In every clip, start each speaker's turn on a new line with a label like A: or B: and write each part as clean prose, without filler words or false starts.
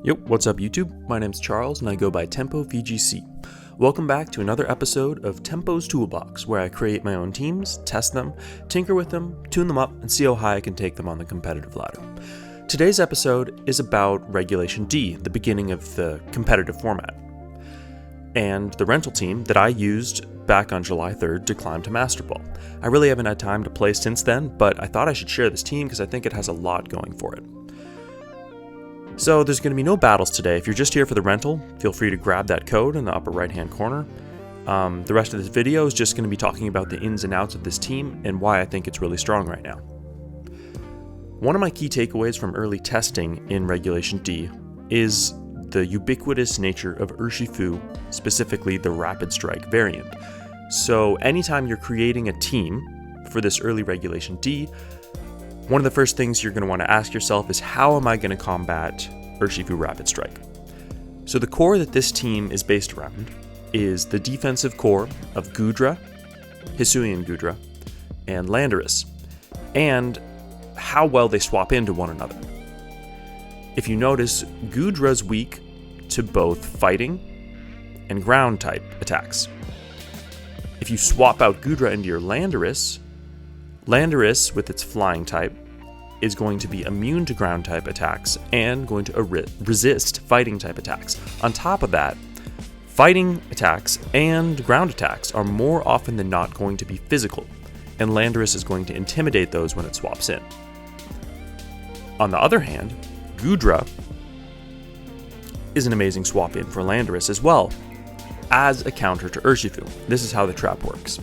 A: Yo, what's up YouTube? My name's Charles and I go by Tempo VGC. Welcome back to another episode of Tempo's Toolbox, where I create my own teams, test them, tinker with them, tune them up, and see how high I can take them on the competitive ladder. Today's episode is about Regulation D, the beginning of the competitive format, and the rental team that I used back on July 3rd to climb to Master Ball. I really haven't had time to play since then, but I thought I should share this team because I think it has a lot going for it. So there's going to be no battles today. If you're just here for the rental, feel free to grab that code in the upper right hand corner. The rest of this video is just going to be talking about the ins and outs of this team and why I think it's really strong right now. One of my key takeaways from early testing in Regulation D is the ubiquitous nature of Urshifu, specifically the Rapid Strike variant. So anytime you're creating a team for this early Regulation D, one of the first things you're going to want to ask yourself is, how am I going to combat Urshifu Rapid Strike? So the core that this team is based around is the defensive core of Goodra, Hisuian Goodra, and Landorus, and how well they swap into one another. If you notice, Goodra's weak to both fighting and ground type attacks. If you swap out Goodra into your Landorus with its flying type is going to be immune to ground type attacks and going to resist fighting type attacks. On top of that, fighting attacks and ground attacks are more often than not going to be physical, and Landorus is going to intimidate those when it swaps in. On the other hand, Goodra is an amazing swap in for Landorus as well, as a counter to Urshifu. This is how the trap works.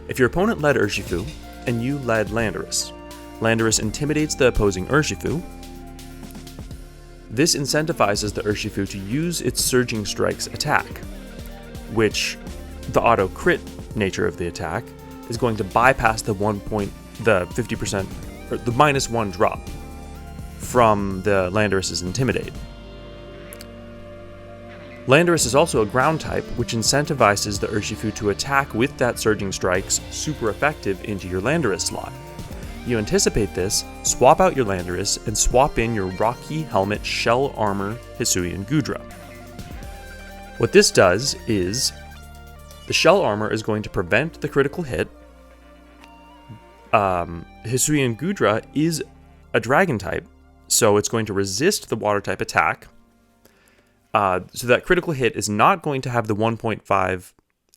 A: If your opponent led Urshifu, and you led Landorus. Landorus intimidates the opposing Urshifu. This incentivizes the Urshifu to use its Surging Strike's attack, which the auto crit nature of the attack is going to bypass the 50% or the -1 drop from the Landorus's Intimidate. Landorus is also a ground type, which incentivizes the Urshifu to attack with that Surging Strike's super effective into your Landorus slot. You anticipate this, swap out your Landorus, and swap in your Rocky Helmet Shell Armor Hisuian Goodra. What this does is, the Shell Armor is going to prevent the critical hit. Hisuian Goodra is a Dragon type, so it's going to resist the Water type attack. So that critical hit is not going to have the 1.5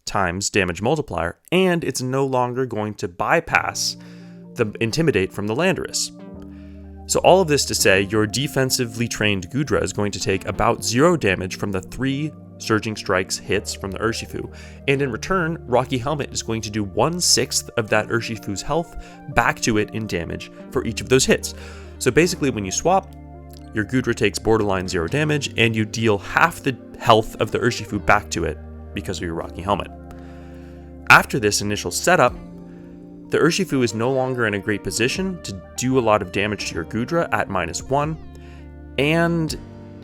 A: times damage multiplier, and it's no longer going to bypass the Intimidate from the Landorus. So all of this to say, your defensively trained Goodra is going to take about 0 damage from the 3 Surging Strikes hits from the Urshifu, and in return, Rocky Helmet is going to do 1/6 of that Urshifu's health back to it in damage for each of those hits. So basically, when you swap, your Goodra takes borderline 0 damage, and you deal half the health of the Urshifu back to it because of your Rocky Helmet. After this initial setup, the Urshifu is no longer in a great position to do a lot of damage to your Goodra at -1, and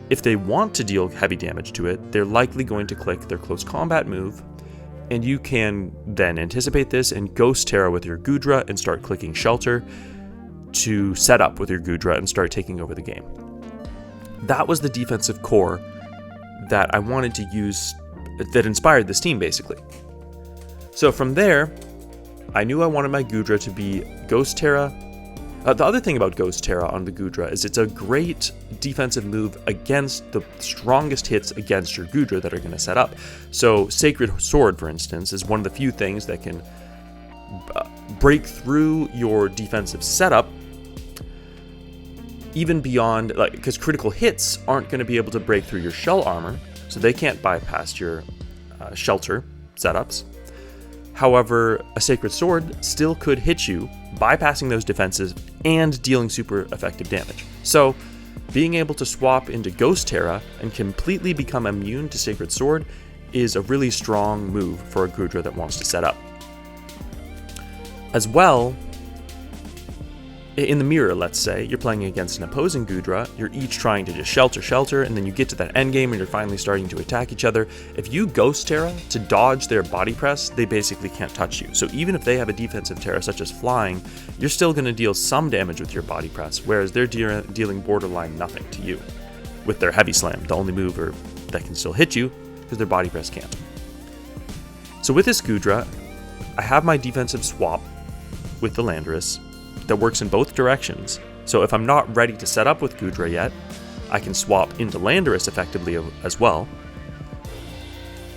A: if they want to deal heavy damage to it, they're likely going to click their close combat move, and you can then anticipate this and Ghost Terra with your Goodra and start clicking Shelter to set up with your Goodra and start taking over the game. That was the defensive core that I wanted to use, that inspired this team, basically. So from there, I knew I wanted my Goodra to be Ghost Terra. The other thing about Ghost Terra on the Goodra is it's a great defensive move against the strongest hits against your Goodra that are going to set up. So Sacred Sword, for instance, is one of the few things that can break through your defensive setup, even beyond, because critical hits aren't going to be able to break through your shell armor, so they can't bypass your shelter setups. However, a Sacred Sword still could hit you, bypassing those defenses and dealing super effective damage. So, being able to swap into Ghost Terra and completely become immune to Sacred Sword is a really strong move for a Goodra that wants to set up. As well, in the mirror, let's say, you're playing against an opposing Goodra, you're each trying to just shelter, and then you get to that endgame and you're finally starting to attack each other. If you Ghost Terra to dodge their body press, they basically can't touch you. So even if they have a defensive Terra such as flying, you're still going to deal some damage with your body press, whereas they're dealing borderline nothing to you. with their heavy slam, the only move that can still hit you because their body press can't. So with this Goodra, I have my defensive swap with the Landorus that works in both directions. So if I'm not ready to set up with Goodra yet, I can swap into Landorus effectively as well.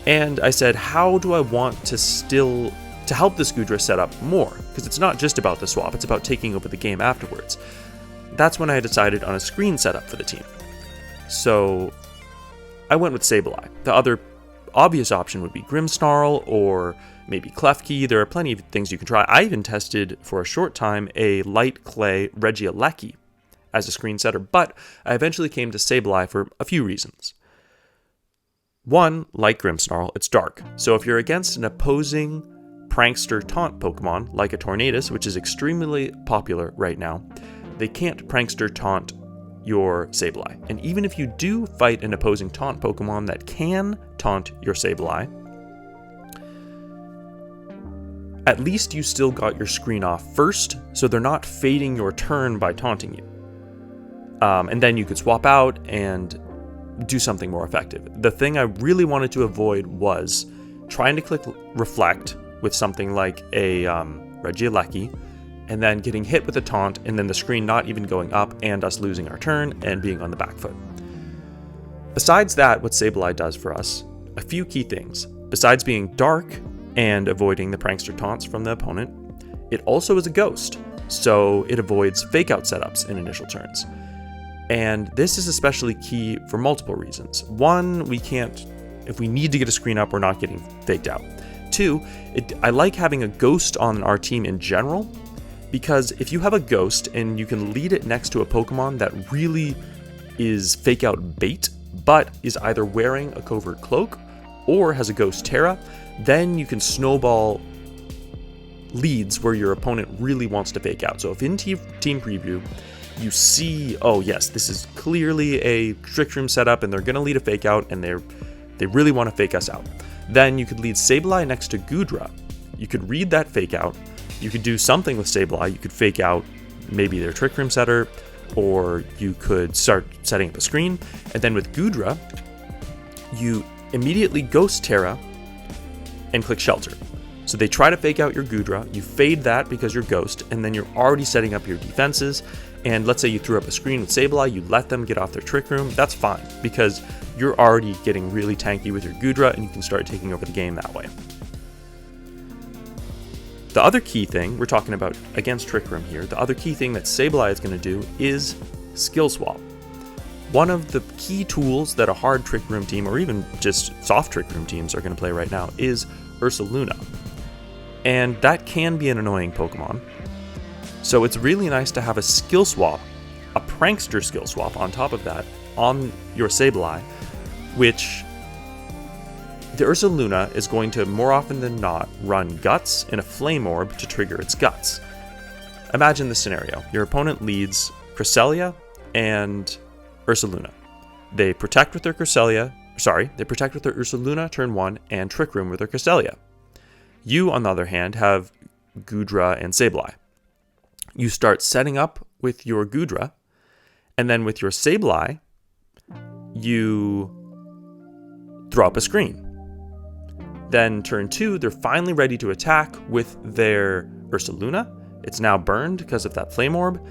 A: And I said, how do I want to help this Goodra set up more? Because it's not just about the swap, it's about taking over the game afterwards. That's when I decided on a screen setup for the team. So I went with Sableye. The other obvious option would be Grimmsnarl or maybe Klefki. There are plenty of things you can try. I even tested for a short time a light clay Regieleki as a screen setter, but I eventually came to Sableye for a few reasons. One, like Grimmsnarl, it's dark. So if you're against an opposing prankster taunt Pokemon, like a Tornadus, which is extremely popular right now, they can't prankster taunt your Sableye. And even if you do fight an opposing taunt Pokemon that can taunt your Sableye, at least you still got your screen off first, so they're not fading your turn by taunting you. And then you could swap out and do something more effective. The thing I really wanted to avoid was trying to click Reflect with something like a Regieleki, and then getting hit with a taunt, and then the screen not even going up, and us losing our turn and being on the back foot. Besides that, what Sableye does for us, a few key things. Besides being dark and avoiding the prankster taunts from the opponent, it also is a ghost, so it avoids fake out setups in initial turns. And this is especially key for multiple reasons. One, if we need to get a screen up, we're not getting faked out. Two, I like having a ghost on our team in general, because if you have a ghost and you can lead it next to a Pokemon that really is fake out bait, but is either wearing a covert cloak or has a Ghost Terra, then you can snowball leads where your opponent really wants to fake out. So if in team preview, you see, oh yes, this is clearly a Trick Room setup and they're going to lead a fake out and they really want to fake us out, then you could lead Sableye next to Goodra. You could read that fake out. You could do something with Sableye. You could fake out maybe their Trick Room setter, or you could start setting up a screen. And then with Goodra, you immediately Ghost Terra and click Shelter. So they try to fake out your Goodra, you fade that because you're Ghost, and then you're already setting up your defenses. And let's say you threw up a screen with Sableye, you let them get off their Trick Room, that's fine, because you're already getting really tanky with your Goodra, and you can start taking over the game that way. The other key thing, we're talking about against Trick Room here, the other key thing that Sableye is going to do is Skill Swap. One of the key tools that a hard Trick Room team, or even just soft Trick Room teams, are going to play right now is Ursaluna. And that can be an annoying Pokemon. So it's really nice to have a skill swap, a prankster skill swap on top of that, on your Sableye, which the Ursaluna is going to more often than not run Guts and a Flame Orb to trigger its Guts. Imagine this scenario. Your opponent leads Cresselia and Ursaluna. They protect with their Ursaluna turn 1 and Trick Room with their Cresselia. You, on the other hand, have Goodra and Sableye. You start setting up with your Goodra, and then with your Sableye, you throw up a screen. Then turn 2, they're finally ready to attack with their Ursaluna. It's now burned because of that Flame Orb,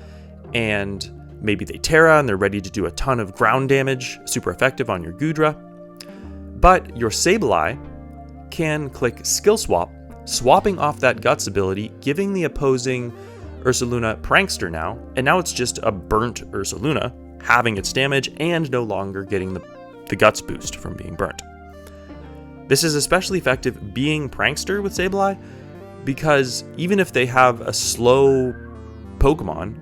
A: and maybe they Terra and they're ready to do a ton of ground damage, super effective on your Goodra. But your Sableye can click Skill Swap, swapping off that Guts ability, giving the opposing Ursaluna Prankster now, and now it's just a burnt Ursaluna, having its damage and no longer getting the Guts boost from being burnt. This is especially effective being Prankster with Sableye, because even if they have a slow Pokemon,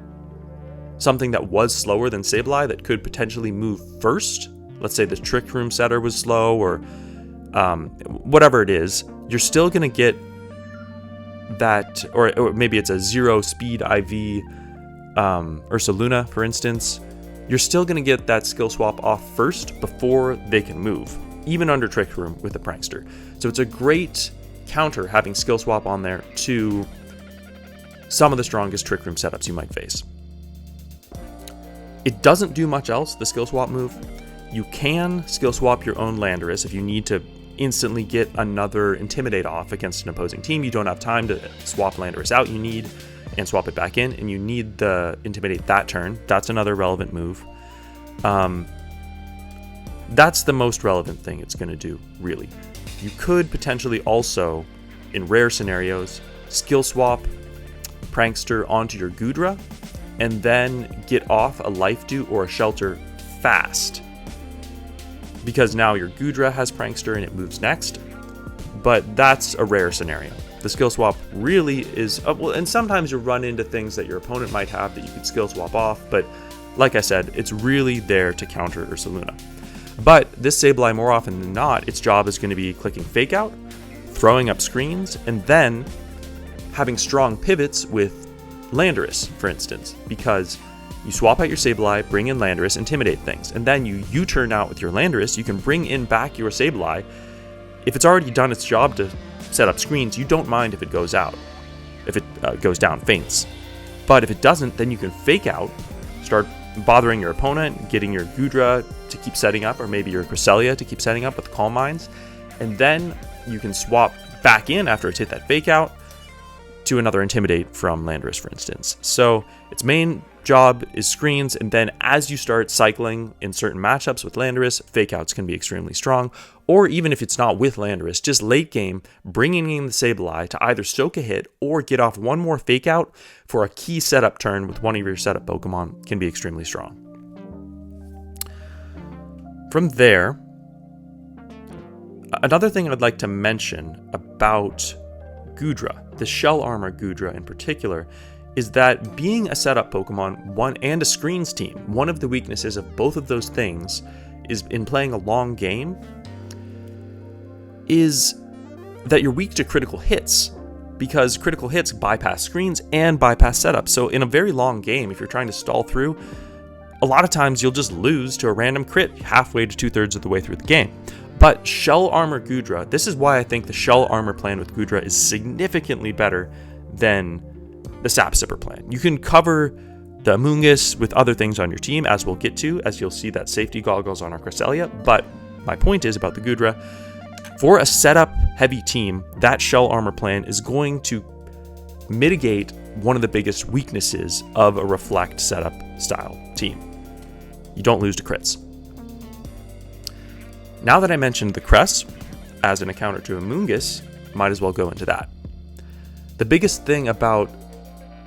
A: something that was slower than Sableye that could potentially move first, let's say the Trick Room setter was slow, or whatever it is, you're still going to get that, or maybe it's a 0 speed IV Ursaluna, for instance, you're still going to get that skill swap off first before they can move, even under Trick Room with the Prankster. So it's a great counter having skill swap on there to some of the strongest Trick Room setups you might face. It doesn't do much else, the skill swap move. You can skill swap your own Landorus if you need to instantly get another Intimidate off against an opposing team. You don't have time to swap Landorus out, and swap it back in, and you need the Intimidate that turn. That's another relevant move. That's the most relevant thing it's going to do, really. You could potentially also, in rare scenarios, skill swap Prankster onto your Goodra, and then get off a Life Dew or a Shelter fast. Because now your Goodra has Prankster and it moves next, but that's a rare scenario. The skill swap really is, and sometimes you run into things that your opponent might have that you could skill swap off, but like I said, it's really there to counter Ursaluna. But this Sableye, more often than not, its job is going to be clicking Fake Out, throwing up screens, and then having strong pivots with Landorus, for instance, because you swap out your Sableye, bring in Landorus, intimidate things, and then you U-turn out with your Landorus, you can bring in back your Sableye. If it's already done its job to set up screens, you don't mind if it goes out, if it goes down, faints. But if it doesn't, then you can Fake Out, start bothering your opponent, getting your Goodra to keep setting up, or maybe your Cresselia to keep setting up with Calm Minds, and then you can swap back in after it's hit that Fake Out to another Intimidate from Landorus, for instance. So its main job is screens, and then as you start cycling in certain matchups with Landorus, Fake Outs can be extremely strong, or even if it's not with Landorus, just late game, bringing in the Sableye to either soak a hit or get off one more Fake Out for a key setup turn with one of your setup Pokemon can be extremely strong. From there, another thing I'd like to mention about Goodra, the Shell Armor Goodra in particular, is that being a setup Pokemon and a screens team, one of the weaknesses of both of those things is in playing a long game, is that you're weak to critical hits, because critical hits bypass screens and bypass setup. So in a very long game, if you're trying to stall through, a lot of times you'll just lose to a random crit halfway to 2/3 of the way through the game. But Shell Armor Goodra, this is why I think the Shell Armor plan with Goodra is significantly better than the Sap Sipper plan. You can cover the Amoonguss with other things on your team, as we'll get to, as you'll see that safety goggles on our Cresselia, but my point is about the Goodra, for a setup heavy team, that Shell Armor plan is going to mitigate one of the biggest weaknesses of a Reflect setup style team. You don't lose to crits. Now that I mentioned the Cress as an encounter to Amoonguss, might as well go into that. The biggest thing about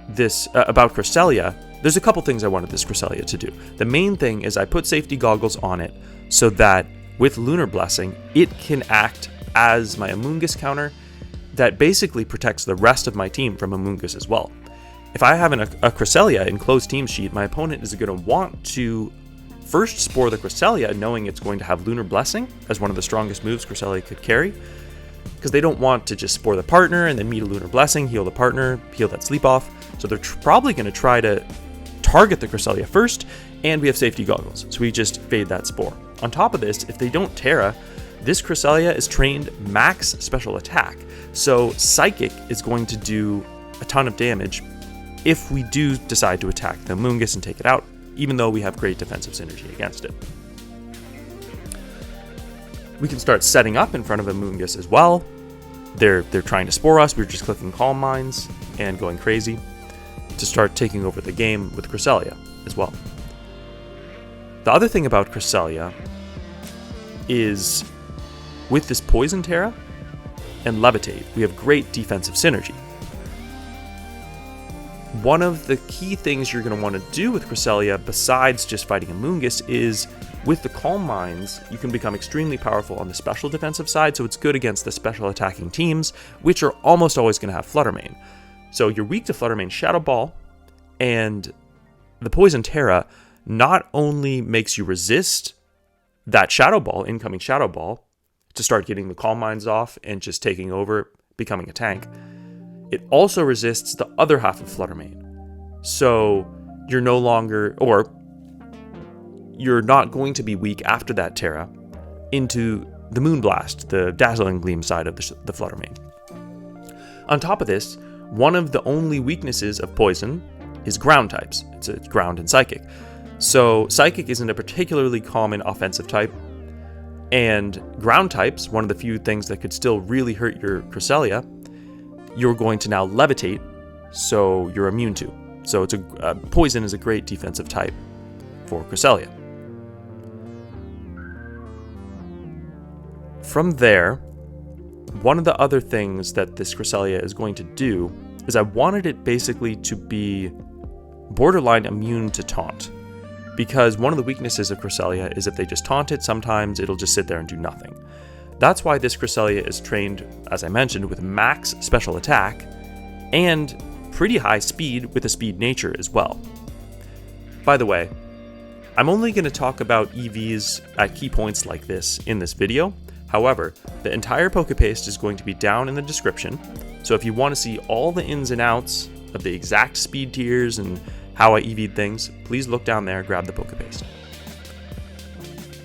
A: this, about Cresselia, there's a couple things I wanted this Cresselia to do. The main thing is I put safety goggles on it so that with Lunar Blessing, it can act as my Amoonguss counter that basically protects the rest of my team from Amoonguss as well. If I have a Cresselia in closed team sheet, my opponent is going to want to first Spore the Cresselia, knowing it's going to have Lunar Blessing as one of the strongest moves Cresselia could carry, because they don't want to just Spore the partner and then meet a Lunar Blessing, heal the partner, heal that sleep off. So they're probably going to try to target the Cresselia first, and we have safety goggles, so we just fade that Spore. On top of this, if they don't Terra, this Cresselia is trained max special attack, so Psychic is going to do a ton of damage if we do decide to attack the Amoonguss and take it out, even though we have great defensive synergy against it. We can start setting up in front of Amoonguss as well. They're trying to Spore us, we're just clicking Calm Minds and going crazy to start taking over the game with Cresselia as well. The other thing about Cresselia is with this Poison Terra and Levitate, we have great defensive synergy. One of the key things you're going to want to do with Cresselia, besides just fighting Amoonguss, is with the Calm Minds, you can become extremely powerful on the special defensive side, so it's good against the special attacking teams, which are almost always going to have Fluttermane. So you're weak to Fluttermane Shadow Ball, and the Poison Terra not only makes you resist that Shadow Ball, incoming Shadow Ball, to start getting the Calm Minds off and just taking over, becoming a tank, it also resists the other half of Fluttermane. So you're no longer, or you're not going to be weak after that Terra into the Moonblast, the Dazzling Gleam side of the Fluttermane. On top of this, one of the only weaknesses of Poison is ground types. It's Ground and Psychic. So Psychic isn't a particularly common offensive type, and ground types, one of the few things that could still really hurt your Cresselia, you're going to now levitate, so you're immune to. So it's poison is a great defensive type for Cresselia. From there, one of the other things that this Cresselia is going to do is I wanted it basically to be borderline immune to taunt. Because one of the weaknesses of Cresselia is if they just taunt it, sometimes it'll just sit there and do nothing. That's why this Cresselia is trained, as I mentioned, with max special attack and pretty high speed with a speed nature as well. By the way, I'm only going to talk about EVs at key points like this in this video. However, the entire Pokepaste is going to be down in the description, so if you want to see all the ins and outs of the exact speed tiers and how I EV'd things, please look down there, grab the Pokepaste.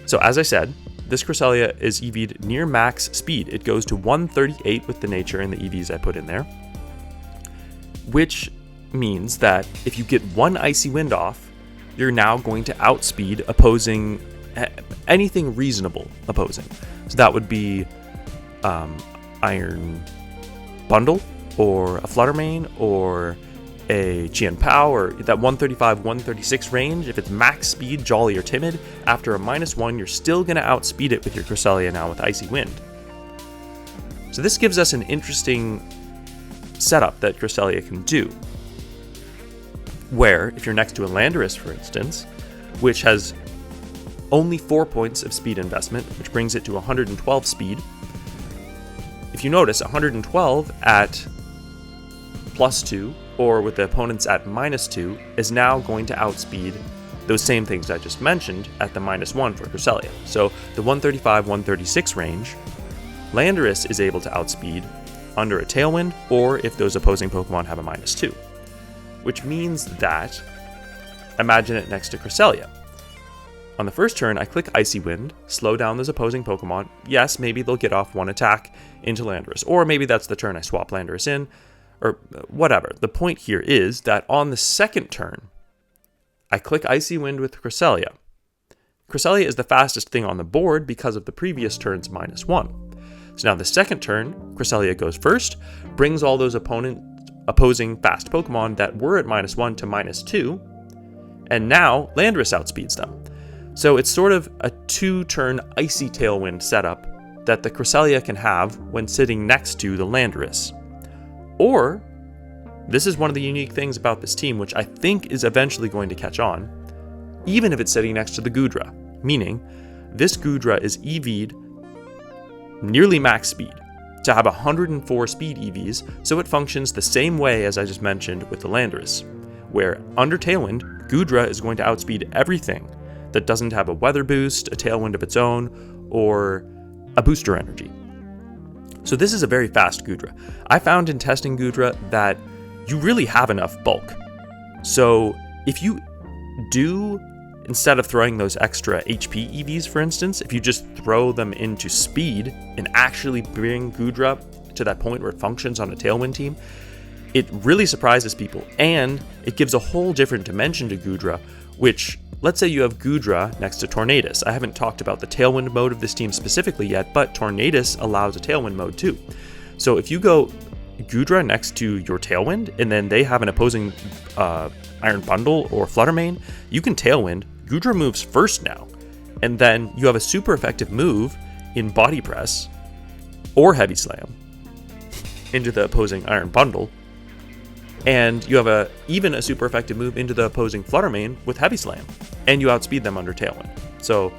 A: So as I said, this Cresselia is EV'd near max speed. It goes to 138 with the nature and the EVs I put in there, which means that if you get one Icy Wind off, you're now going to outspeed opposing anything reasonable opposing. So that would be Iron Bundle, or a Flutter Mane, or a Chien Pao, or that 135-136 range. If it's max speed, Jolly, or Timid, after a -1, you're still going to outspeed it with your Cresselia now with Icy Wind. So this gives us an interesting setup that Cresselia can do, where if you're next to a Landorus, for instance, which has only 4 points of speed investment, which brings it to 112 speed. If you notice, 112 at +2, or with the opponents at -2, is now going to outspeed those same things I just mentioned at the -1 for Cresselia. So the 135-136 range, Landorus is able to outspeed under a Tailwind, or if those opposing Pokemon have a -2. Which means that, imagine it next to Cresselia. On the first turn, I click Icy Wind, slow down those opposing Pokemon. Yes, maybe they'll get off one attack into Landorus, or maybe that's the turn I swap Landorus in, or whatever. The point here is that on the second turn, I click Icy Wind with Cresselia. Cresselia is the fastest thing on the board because of the previous turn's -1. So now the second turn, Cresselia goes first, brings all those opposing fast Pokemon that were at -1 to -2, and now Landorus outspeeds them. So it's sort of a 2-turn Icy Tailwind setup that the Cresselia can have when sitting next to the Landorus. Or, this is one of the unique things about this team, which I think is eventually going to catch on, even if it's sitting next to the Goodra, meaning this Goodra is EV'd nearly max speed to have 104 speed EVs, so it functions the same way as I just mentioned with the Landorus, where under Tailwind, Goodra is going to outspeed everything that doesn't have a weather boost, a Tailwind of its own, or a booster energy. So this is a very fast Goodra. I found in testing Goodra that you really have enough bulk. So if you do, instead of throwing those extra HP EVs, for instance, if you just throw them into speed and actually bring Goodra to that point where it functions on a Tailwind team, it really surprises people, and it gives a whole different dimension to Goodra, which, let's say you have Goodra next to Tornadus. I haven't talked about the Tailwind mode of this team specifically yet, but Tornadus allows a Tailwind mode too. So if you go Goodra next to your Tailwind, and then they have an opposing Iron Bundle or Flutter Mane, you can Tailwind. Goodra moves first now, and then you have a super effective move in Body Press or Heavy Slam into the opposing Iron Bundle, and you have even a super effective move into the opposing Flutter Mane with Heavy Slam, and you outspeed them under Tailwind. So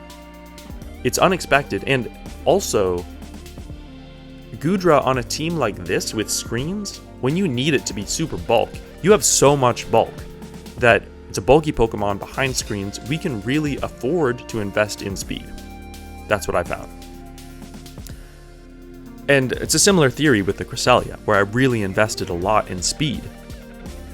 A: it's unexpected, and also Goodra on a team like this with screens, when you need it to be super bulk, you have so much bulk that it's a bulky Pokemon behind screens. We can really afford to invest in speed. That's what I found. And it's a similar theory with the Cresselia, where I really invested a lot in speed.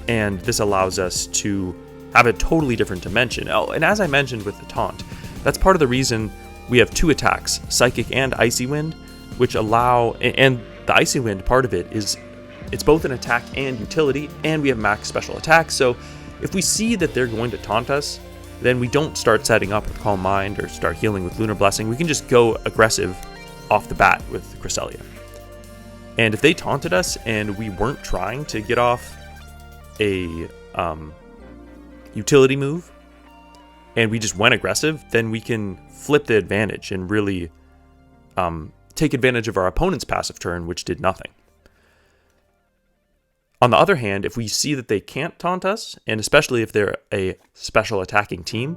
A: And this allows us to have a totally different dimension. Oh, and as I mentioned with the taunt, that's part of the reason we have 2 attacks, Psychic and Icy Wind, which allow, and the Icy Wind part of it is, it's both an attack and utility, and we have max special attack. So if we see that they're going to taunt us, then we don't start setting up with Calm Mind or start healing with Lunar Blessing. We can just go aggressive off the bat with Cresselia. And if they taunted us and we weren't trying to get off a utility move, and we just went aggressive, then we can flip the advantage and really take advantage of our opponent's passive turn, which did nothing. On the other hand, if we see that they can't taunt us, and especially if they're a special attacking team,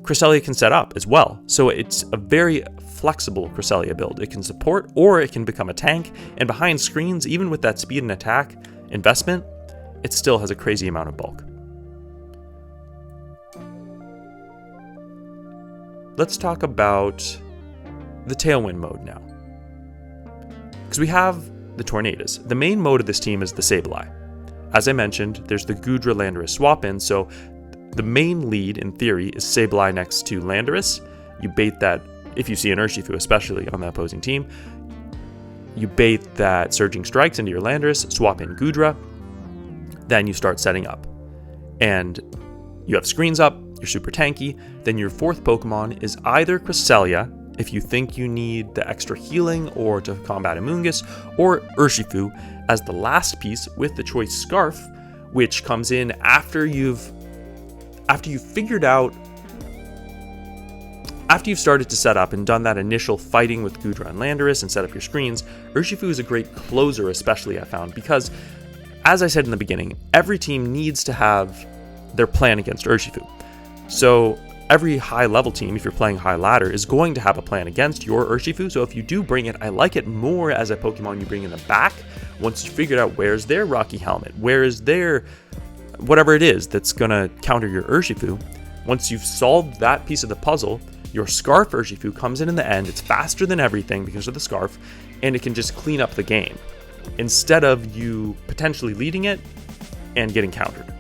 A: Cresselia can set up as well. So it's a very flexible Cresselia build. It can support, or it can become a tank, and behind screens, even with that speed and attack investment, it still has a crazy amount of bulk. Let's talk about the Tailwind mode now. Because we have the Tornadus. The main mode of this team is the Sableye. As I mentioned, there's the Goodra Landorus swap in, so the main lead in theory is Sableye next to Landorus. You bait that, if you see an Urshifu especially on the opposing team, you bait that Surging Strikes into your Landorus, swap in Goodra, then you start setting up. And you have screens up, you're super tanky, then your fourth Pokemon is either Cresselia, if you think you need the extra healing or to combat Amoonguss, or Urshifu as the last piece with the choice Scarf, which comes in after you've started to set up and done that initial fighting with Goodra and Landorus and set up your screens. Urshifu is a great closer, especially I found, because as I said in the beginning, every team needs to have their plan against Urshifu. So every high level team, if you're playing high ladder, is going to have a plan against your Urshifu. So if you do bring it, I like it more as a Pokemon you bring in the back. Once you figured out where's their Rocky Helmet, where is their whatever it is that's going to counter your Urshifu, once you've solved that piece of the puzzle, your Scarf Urshifu comes in the end. It's faster than everything because of the Scarf, and it can just clean up the game instead of you potentially leading it and getting countered.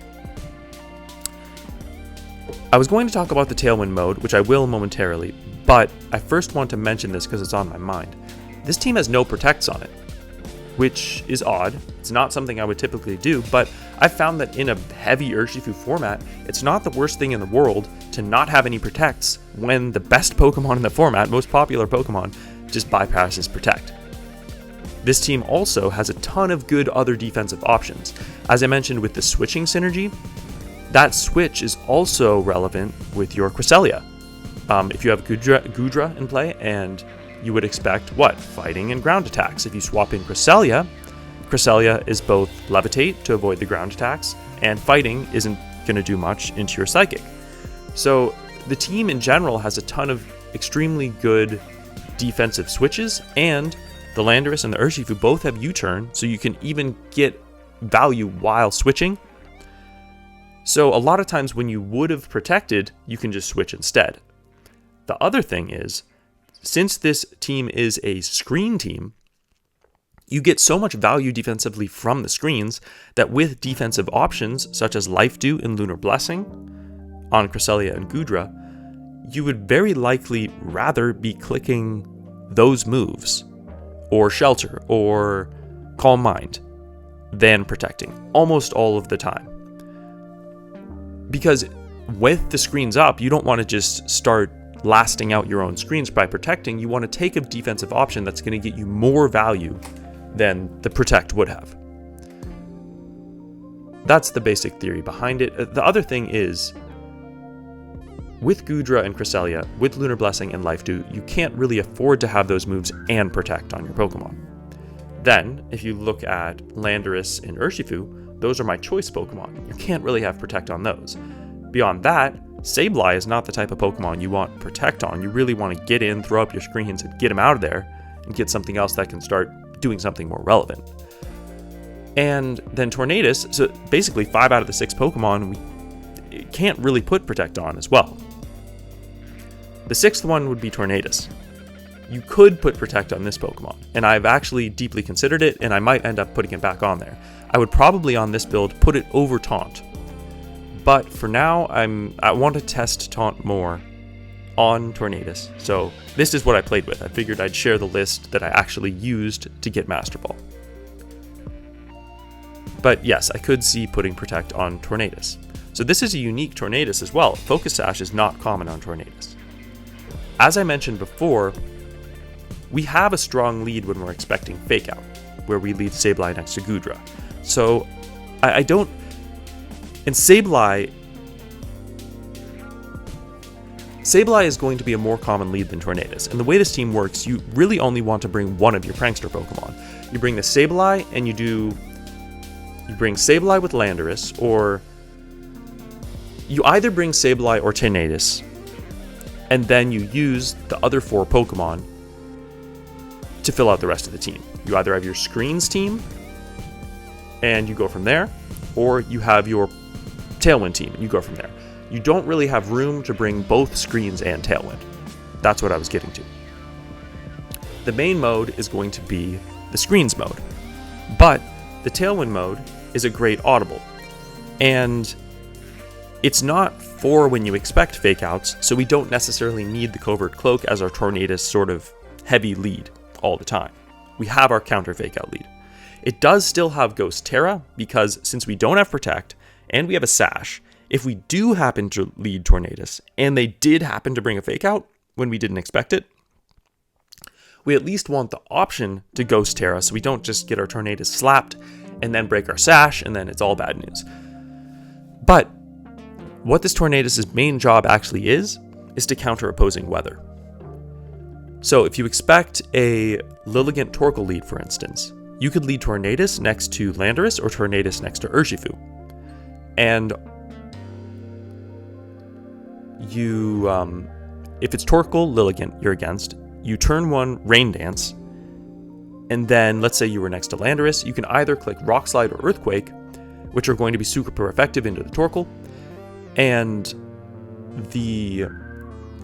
A: I was going to talk about the Tailwind mode, which I will momentarily, but I first want to mention this because it's on my mind. This team has no protects on it, which is odd. It's not something I would typically do, but I found that in a heavy Urshifu format, it's not the worst thing in the world to not have any protects when the best Pokemon in the format, most popular Pokemon, just bypasses protect. This team also has a ton of good other defensive options. As I mentioned with the switching synergy, that switch is also relevant with your Cresselia. If you have Goodra in play, and you would expect, fighting and ground attacks. If you swap in Cresselia is both Levitate to avoid the ground attacks, and fighting isn't going to do much into your Psychic. So the team in general has a ton of extremely good defensive switches, and the Landorus and the Urshifu both have U-turn, so you can even get value while switching. So a lot of times when you would have protected, you can just switch instead. The other thing is, since this team is a screen team, you get so much value defensively from the screens that with defensive options such as Life Dew and Lunar Blessing on Cresselia and Goodra, you would very likely rather be clicking those moves, or Shelter, or Calm Mind, than protecting, almost all of the time. Because with the screens up, you don't want to just start lasting out your own screens by protecting. You want to take a defensive option that's going to get you more value than the protect would have. That's the basic theory behind it. The other thing is, with Goodra and Cresselia, with Lunar Blessing and Life Dew, you can't really afford to have those moves and protect on your Pokemon. Then, if you look at Landorus and Urshifu, those are my choice Pokemon. You can't really have protect on those. Beyond that, Sableye is not the type of Pokemon you want protect on. You really want to get in, throw up your screens, and get him out of there, and get something else that can start doing something more relevant. And then Tornadus, so basically 5 out of the 6 Pokemon we can't really put protect on as well. The 6th one would be Tornadus. You could put protect on this Pokemon, and I've actually deeply considered it, and I might end up putting it back on there. I would probably on this build put it over Taunt. But for now, I want to test Taunt more on Tornadus. So this is what I played with. I figured I'd share the list that I actually used to get Master Ball. But yes, I could see putting Protect on Tornadus. So this is a unique Tornadus as well. Focus Sash is not common on Tornadus. As I mentioned before, we have a strong lead when we're expecting Fake Out, where we lead Sableye next to Goodra. So I don't... And Sableye is going to be a more common lead than Tornadus, and the way this team works, you really only want to bring one of your Prankster Pokemon. You bring the Sableye, and you bring Sableye with Landorus, or you either bring Sableye or Tornadus, and then you use the other 4 Pokemon to fill out the rest of the team. You either have your Screens team, and you go from there, or you have your Tailwind team, and you go from there. You don't really have room to bring both Screens and Tailwind. That's what I was getting to. The main mode is going to be the Screens mode, but the Tailwind mode is a great audible, and it's not for when you expect Fake Outs, so we don't necessarily need the Covert Cloak as our Tornadus sort of heavy lead all the time. We have our counter Fake Out lead. It does still have Ghost Terra, because since we don't have Protect, and we have a Sash, if we do happen to lead Tornadus, and they did happen to bring a Fake Out when we didn't expect it, we at least want the option to Ghost Terra so we don't just get our Tornadus slapped and then break our Sash, and then it's all bad news. But what this Tornadus' main job actually is to counter opposing weather. So if you expect a Lilligant Torkoal lead, for instance, you could lead Tornadus next to Landorus or Tornadus next to Urshifu. And you, if it's Torkoal, Lilligant you're against, you turn 1 Rain Dance, and then let's say you were next to Landorus, you can either click Rock Slide or Earthquake, which are going to be super effective into the Torkoal, and the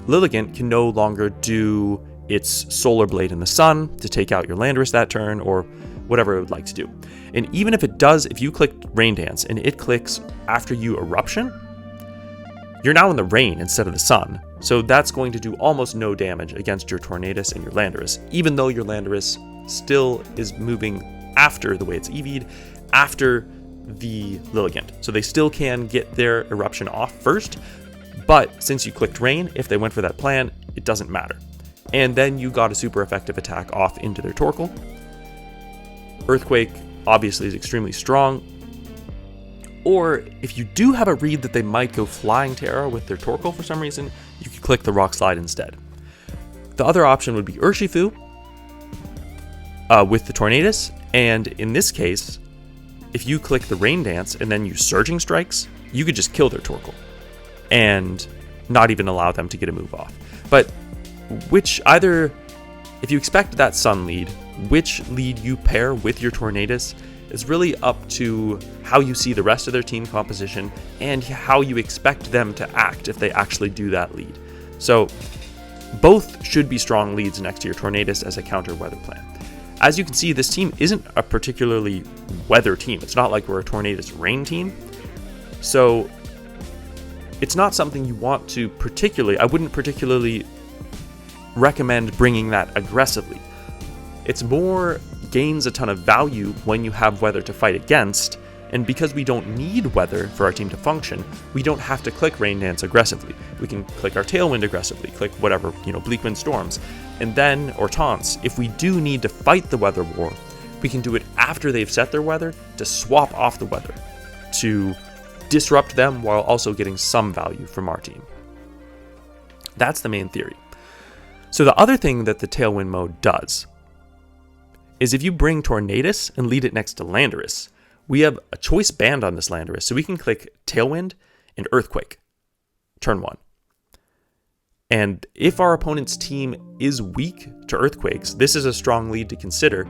A: Lilligant can no longer do its Solar Blade in the Sun to take out your Landorus that turn, or whatever it would like to do. And even if it does, if you click Rain Dance and it clicks after you Eruption, you're now in the rain instead of the sun. So that's going to do almost no damage against your Tornadus and your Landorus, even though your Landorus still is moving after the way it's EV'd, after the Lilligant. So they still can get their Eruption off first, but since you clicked Rain, if they went for that plan, it doesn't matter. And then you got a super effective attack off into their Torkoal. Earthquake obviously is extremely strong. Or if you do have a read that they might go Flying Terra with their Torkoal for some reason, you could click the Rock Slide instead. The other option would be Urshifu with the Tornadus, and in this case, if you click the Rain Dance and then use Surging Strikes, you could just kill their Torkoal and not even allow them to get a move off. But if you expect that Sun lead, which lead you pair with your Tornadus is really up to how you see the rest of their team composition and how you expect them to act if they actually do that lead. So both should be strong leads next to your Tornadus as a counter weather plan. As you can see, this team isn't a particularly weather team. It's not like we're a Tornadus rain team. So it's not something you want to I wouldn't particularly recommend bringing that aggressively. It's more gains a ton of value when you have weather to fight against, and because we don't need weather for our team to function, we don't have to click Rain Dance aggressively. We can click our Tailwind aggressively, click whatever, Bleak Wind Storms, and then, or Taunts. If we do need to fight the weather war, we can do it after they've set their weather to swap off the weather, to disrupt them while also getting some value from our team. That's the main theory. So the other thing that the Tailwind mode does is if you bring Tornadus and lead it next to Landorus, we have a choice band on this Landorus, so we can click Tailwind and Earthquake, turn 1. And if our opponent's team is weak to Earthquakes, this is a strong lead to consider,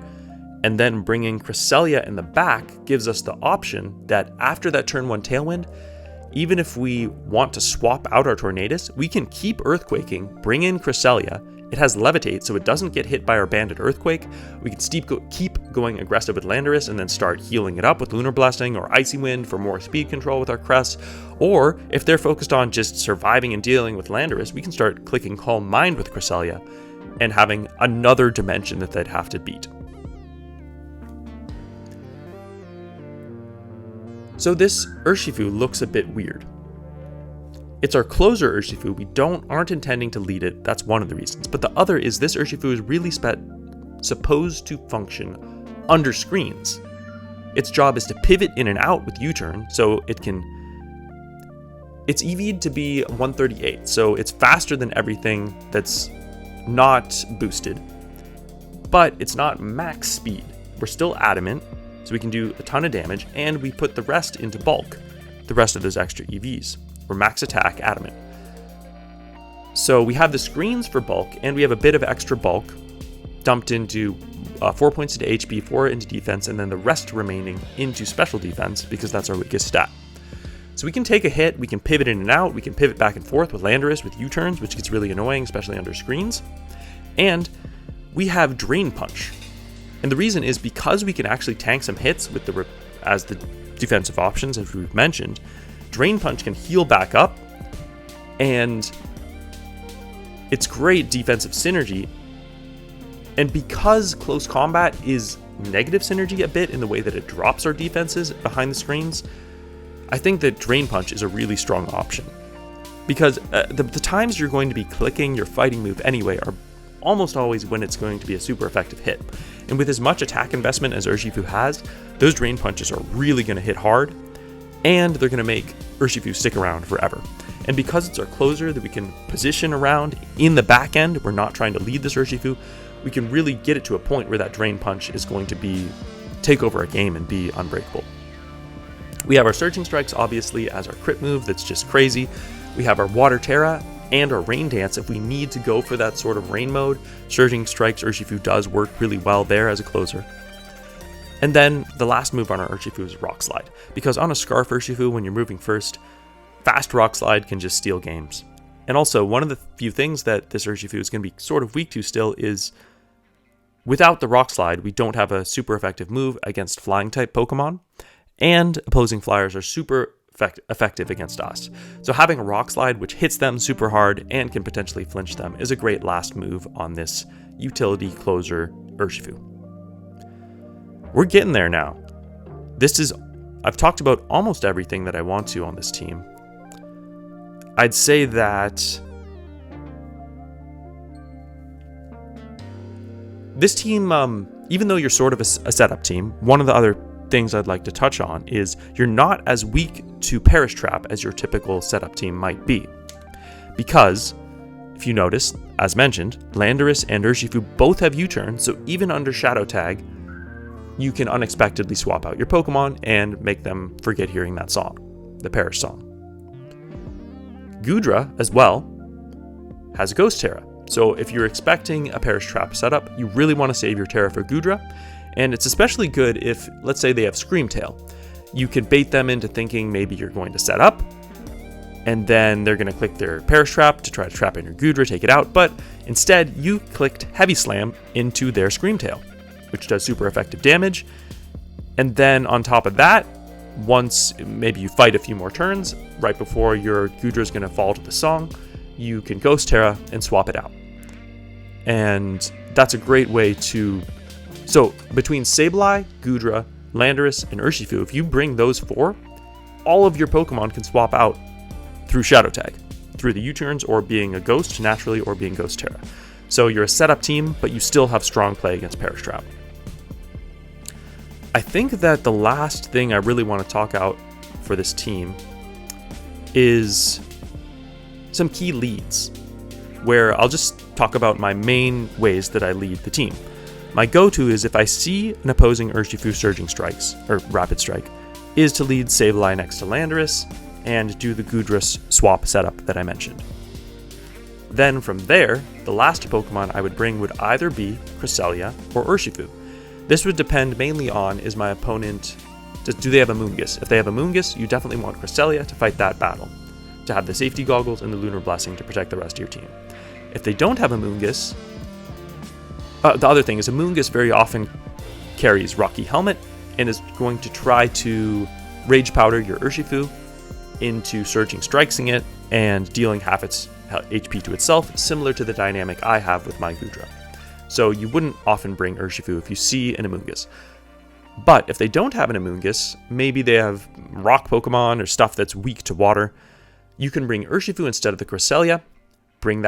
A: and then bringing Cresselia in the back gives us the option that after that turn 1 Tailwind, even if we want to swap out our Tornadus, we can keep Earthquaking, bring in Cresselia. It has Levitate, so it doesn't get hit by our banded Earthquake. We can keep going aggressive with Landorus and then start healing it up with Lunar Blessing or Icy Wind for more speed control with our Crest. Or if they're focused on just surviving and dealing with Landorus, we can start clicking Calm Mind with Cresselia and having another dimension that they'd have to beat. So this Urshifu looks a bit weird. It's our closer Urshifu. We aren't intending to lead it. That's one of the reasons. But the other is this Urshifu is really supposed to function under screens. Its job is to pivot in and out with U-turn, so it's EV'd to be 138, so it's faster than everything that's not boosted, but it's not max speed. We're still adamant, so we can do a ton of damage, and we put the rest into bulk, the rest of those extra EVs. We're max attack adamant. So we have the screens for bulk, and we have a bit of extra bulk dumped into 4 points into HP, 4 into defense, and then the rest remaining into special defense because that's our weakest stat. So we can take a hit, we can pivot in and out, we can pivot back and forth with Landorus with U-turns, which gets really annoying, especially under screens. And we have Drain Punch. And the reason is because we can actually tank some hits with as the defensive options, as we've mentioned. Drain Punch can heal back up, and it's great defensive synergy. And because close combat is negative synergy a bit in the way that it drops our defenses behind the screens, I think that Drain Punch is a really strong option. Because the times you're going to be clicking your fighting move anyway are almost always when it's going to be a super effective hit. And with as much attack investment as Urshifu has, those Drain Punches are really going to hit hard, and they're going to make Urshifu stick around forever. And because it's our closer that we can position around in the back end, we're not trying to lead this Urshifu, we can really get it to a point where that Drain Punch is going to take over a game and be unbreakable. We have our Surging Strikes, obviously, as our crit move that's just crazy. We have our Water Terra and our Rain Dance if we need to go for that sort of rain mode. Surging Strikes Urshifu does work really well there as a closer. And then the last move on our Urshifu is Rock Slide, because on a Scarf Urshifu, when you're moving first, fast Rock Slide can just steal games. And also, one of the few things that this Urshifu is going to be sort of weak to still is, without the Rock Slide, we don't have a super effective move against Flying-type Pokemon, and opposing Flyers are super effective against us. So having a Rock Slide, which hits them super hard and can potentially flinch them, is a great last move on this utility closer Urshifu. We're getting there now. I've talked about almost everything that I want to on this team. I'd say that this team, even though you're sort of a setup team, one of the other things I'd like to touch on is you're not as weak to Perish Trap as your typical setup team might be. Because, if you notice, as mentioned, Landorus and Urshifu both have U-turn, so even under Shadow Tag, you can unexpectedly swap out your Pokemon and make them forget hearing that song, the Perish song. Goodra, as well, has a Ghost Terra. So if you're expecting a Perish Trap setup, you really want to save your Terra for Goodra. And it's especially good if, let's say they have Scream Tail. You can bait them into thinking maybe you're going to set up, and then they're going to click their Perish Trap to try to trap in your Goodra, take it out, but instead you clicked Heavy Slam into their Scream Tail, which does super effective damage. And then on top of that, once maybe you fight a few more turns, right before your Goodra is going to fall to the song, you can Ghost Terra and swap it out. And that's a great way to... So between Sableye, Goodra, Landorus, and Urshifu, if you bring those 4, all of your Pokemon can swap out through Shadow Tag, through the U-turns or being a Ghost naturally or being Ghost Terra. So you're a setup team, but you still have strong play against Perish Trap. I think that the last thing I really want to talk out for this team is some key leads, where I'll just talk about my main ways that I lead the team. My go-to is if I see an opposing Urshifu Surging Strikes, or Rapid Strike, is to lead Sableye next to Landorus and do the Goodra swap setup that I mentioned. Then from there, the last Pokemon I would bring would either be Cresselia or Urshifu. This would depend mainly on, is my opponent, do they have a Moongus? If they have a Moongus, you definitely want Cresselia to fight that battle, to have the safety goggles and the Lunar Blessing to protect the rest of your team. If they don't have a Moongus, the other thing is a Moongus very often carries Rocky Helmet and is going to try to Rage Powder your Urshifu into Surging Strikesing it and dealing half its HP to itself, similar to the dynamic I have with my Goodra. So you wouldn't often bring Urshifu if you see an Amoonguss. But if they don't have an Amoonguss, maybe they have rock Pokemon or stuff that's weak to water, You can bring Urshifu instead of the Cresselia, bring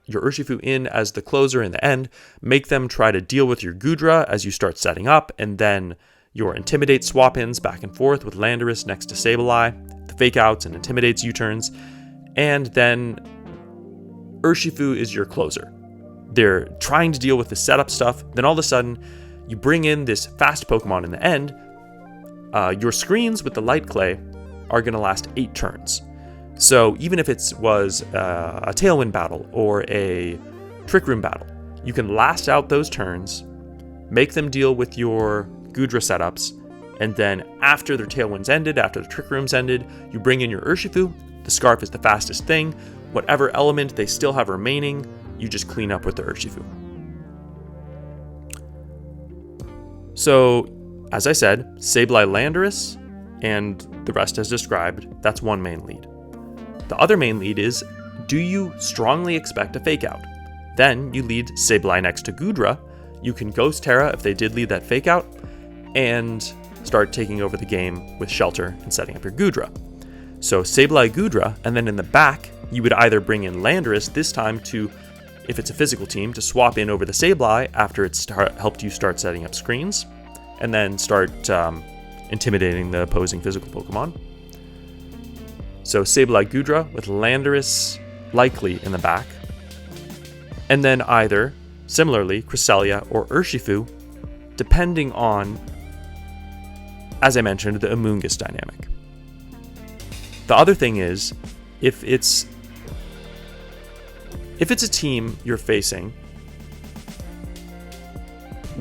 A: your Urshifu in as the closer in the end, make them try to deal with your Gudra as you start setting up, and then your Intimidate swap-ins back and forth with Landorus next to Sableye, the fake-outs and Intimidates U-turns, and then Urshifu is your closer. They're trying to deal with the setup stuff, then all of a sudden, you bring in this fast Pokemon in the end. Your screens with the Light Clay are going to last 8 turns. So even if it was a Tailwind battle or a Trick Room battle, you can last out those turns, make them deal with your Gudra setups, and then after their Tailwinds ended, after the Trick Rooms ended, you bring in your Urshifu. The Scarf is the fastest thing. Whatever element they still have remaining, you just clean up with the Urshifu. So, as I said, Sableye Landorus and the rest as described, that's one main lead. The other main lead is, do you strongly expect a fake out? Then you lead Sableye next to Gudra. You can Ghost Terra if they did lead that fake out, and start taking over the game with Shelter and setting up your Gudra. So Sableye Gudra, and then in the back, you would either bring in Landorus, this time to, if it's a physical team, to swap in over the Sableye after it's helped you start setting up screens, and then start intimidating the opposing physical Pokemon. So Sableye Gudra with Landorus likely in the back. And then either, similarly, Cresselia or Urshifu, depending on, as I mentioned, the Amoonguss dynamic. The other thing is, if it's a team you're facing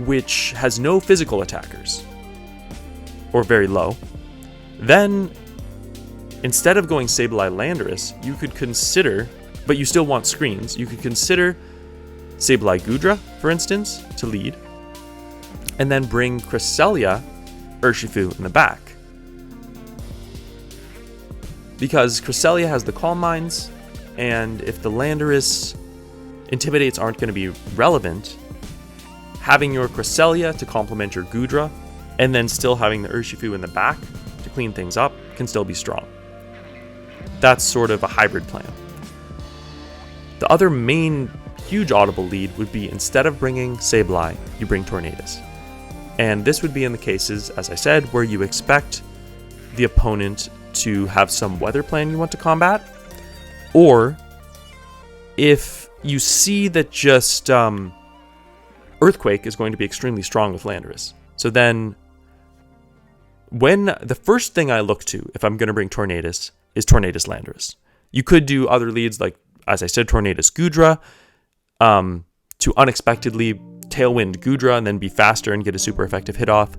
A: which has no physical attackers, or very low, then instead of going Sableye Landorus, you could consider, but you still want screens, you could consider Sableye Gudra, for instance, to lead, and then bring Cresselia Urshifu in the back. Because Cresselia has the Calm Minds, and if the Landorus Intimidates aren't going to be relevant, having your Cresselia to complement your Gudra, and then still having the Urshifu in the back to clean things up can still be strong. That's sort of a hybrid plan. The other main huge audible lead would be, instead of bringing Sableye, you bring Tornadus. And this would be in the cases, as I said, where you expect the opponent to have some weather plan you want to combat, or if you see that just Earthquake is going to be extremely strong with Landorus. So then, when the first thing I look to if I'm going to bring Tornadus is Tornadus Landorus. You could do other leads like, as I said, Tornadus Gudra, to unexpectedly Tailwind Gudra and then be faster and get a super effective hit off,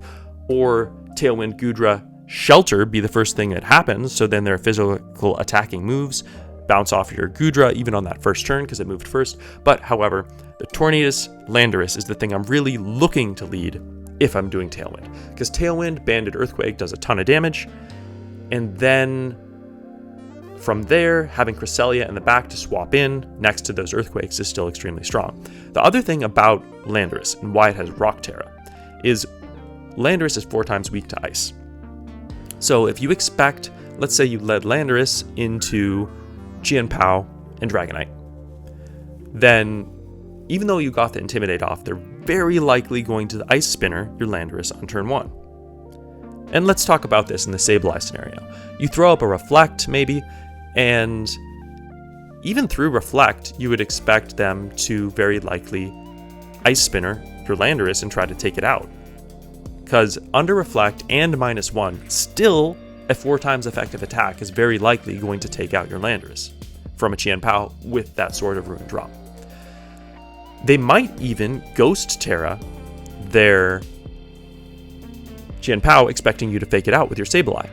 A: or Tailwind Gudra Shelter be the first thing that happens, so then their physical attacking moves bounce off your Gudra even on that first turn because it moved first. But however, the Tornadus Landorus is the thing I'm really looking to lead if I'm doing Tailwind, because Tailwind Banded Earthquake does a ton of damage, and then from there, having Cresselia in the back to swap in next to those Earthquakes is still extremely strong. The other thing about Landorus and why it has Rock Terra is Landorus is 4 times weak to Ice. So if you expect, let's say you led Landorus into Chien-Pao and Dragonite, then even though you got the Intimidate off, they're very likely going to Ice Spinner your Landorus on turn 1. And let's talk about this in the Sableye scenario. You throw up a Reflect, maybe, and even through Reflect, you would expect them to very likely Ice Spinner your Landorus and try to take it out. Because under Reflect and -1, still a 4 times effective attack is very likely going to take out your Landorus from a Chien-Pao with that sort of Ruin drop. They might even Ghost Terra their Chien-Pao, expecting you to fake it out with your Sableye.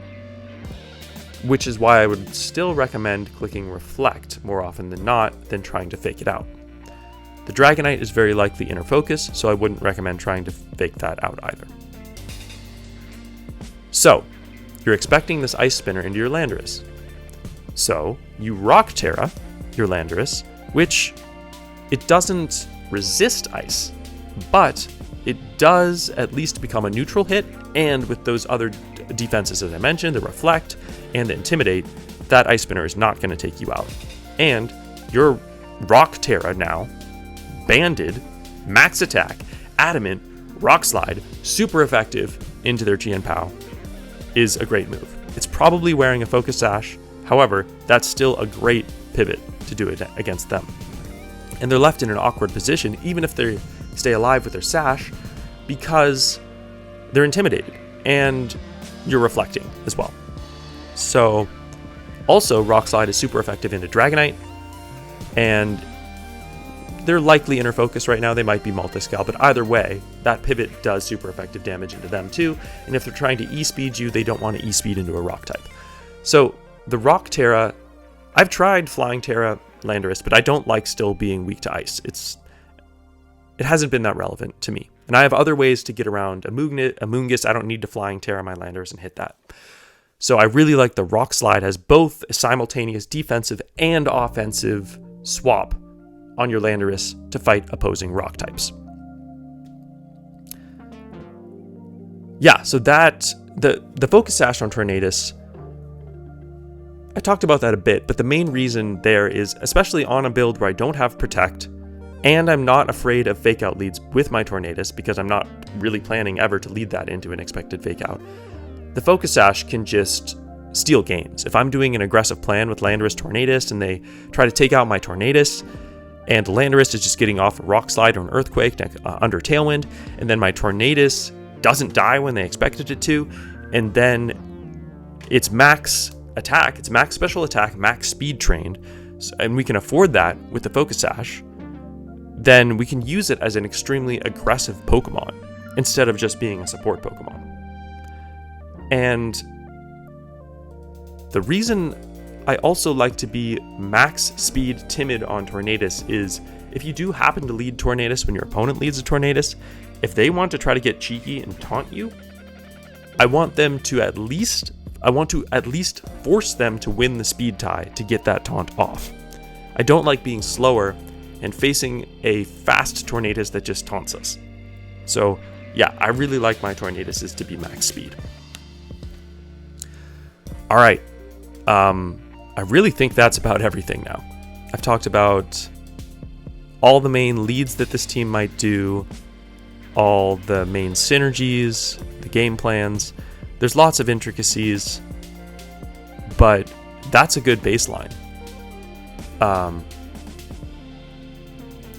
A: Which is why I would still recommend clicking Reflect more often than not than trying to fake it out. The Dragonite is very likely Inner Focus, so I wouldn't recommend trying to fake that out either. So, you're expecting this Ice Spinner into your Landorus. So, you Rock Terra your Landorus, which it doesn't resist Ice, but it does at least become a neutral hit, and with those other defenses as I mentioned, the Reflect and the Intimidate, that Ice Spinner is not going to take you out. And your Rock Terra now, Banded, Max Attack, Adamant, Rock Slide, super effective into their Chien Pao is a great move. It's probably wearing a Focus Sash, however, that's still a great pivot to do it against them. And they're left in an awkward position, even if they stay alive with their Sash, because they're intimidated, and you're reflecting as well. So, also, Rock Slide is super effective into Dragonite, and they're likely Inner Focus right now. They might be Multiscale, but either way, that pivot does super effective damage into them too. And if they're trying to E-Speed you, they don't want to E-Speed into a Rock type. So the Rock Terra, I've tried Flying Terra Landorus, but I don't like still being weak to Ice. It hasn't been that relevant to me. And I have other ways to get around a Moongus. I don't need to Flying Terra my Landorus and hit that. So I really like the Rock Slide as both a simultaneous defensive and offensive swap on your Landorus to fight opposing rock types. Yeah, so that, the Focus Sash on Tornadus, I talked about that a bit, but the main reason there is, especially on a build where I don't have Protect, and I'm not afraid of Fake Out leads with my Tornadus, because I'm not really planning ever to lead that into an expected Fake Out, the Focus Sash can just steal games. If I'm doing an aggressive plan with Landorus Tornadus, and they try to take out my Tornadus, and Landorus is just getting off a Rock Slide or an Earthquake under Tailwind, and then my Tornadus doesn't die when they expected it to, and then it's max attack, it's max special attack, max speed trained, and we can afford that with the Focus Sash, then we can use it as an extremely aggressive Pokemon instead of just being a support Pokemon. And the reason I also like to be max speed timid on Tornadus is if you do happen to lead Tornadus when your opponent leads a Tornadus, if they want to try to get cheeky and taunt you, I want to at least force them to win the speed tie to get that taunt off. I don't like being slower and facing a fast Tornadus that just taunts us. So yeah, I really like my Tornaduses to be max speed. All right. I really think that's about everything now. I've talked about all the main leads that this team might do, all the main synergies, the game plans. There's lots of intricacies, but that's a good baseline.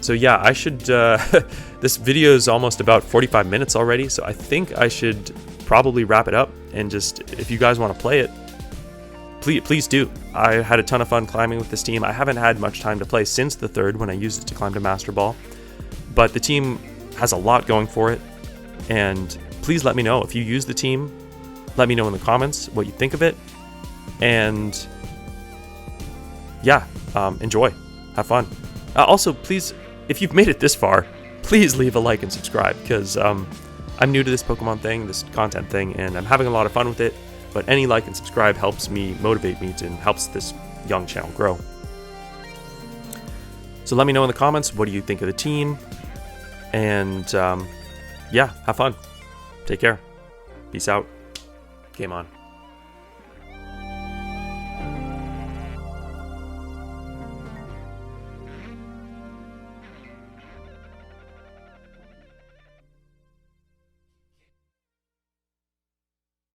A: So yeah, I should, this video is almost about 45 minutes already, so I think I should probably wrap it up, and just, if you guys want to play it, please do. I had a ton of fun climbing with this team. I haven't had much time to play since the 3rd when I used it to climb to Master Ball, but the team has a lot going for it, and please let me know if you use the team. Let me know in the comments what you think of it, and yeah, enjoy, have fun. Also, please, if you've made it this far, please leave a like and subscribe, because I'm new to this Pokemon thing, this content thing, and I'm having a lot of fun with it. But any like and subscribe helps me, motivate me, and helps this young channel grow. So let me know in the comments, what do you think of the team? And yeah, have fun. Take care. Peace out. Game on.